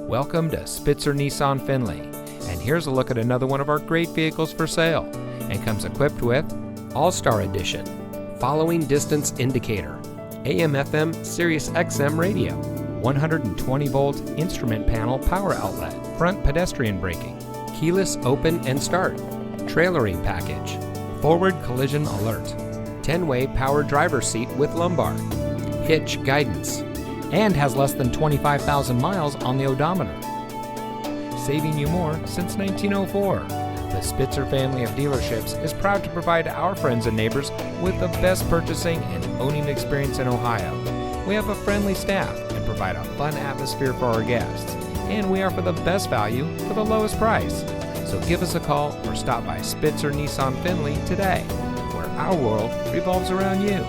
Welcome to Spitzer Nissan Findlay, and here's a look at another one of our great vehicles for sale, and comes equipped with All-Star Edition, following distance indicator, AM/FM Sirius XM radio, 120 volt instrument panel power outlet, front pedestrian braking, keyless open and start, trailering package, forward collision alert, 10-way power driver's seat with lumbar, hitch guidance, and has less than 25,000 miles on the odometer. Saving you more since 1904. The Spitzer family of dealerships is proud to provide our friends and neighbors with the best purchasing and owning experience in Ohio. We have a friendly staff and provide a fun atmosphere for our guests, and we offer the best value for the lowest price. So give us a call or stop by Spitzer Nissan Findlay today, where our world revolves around you.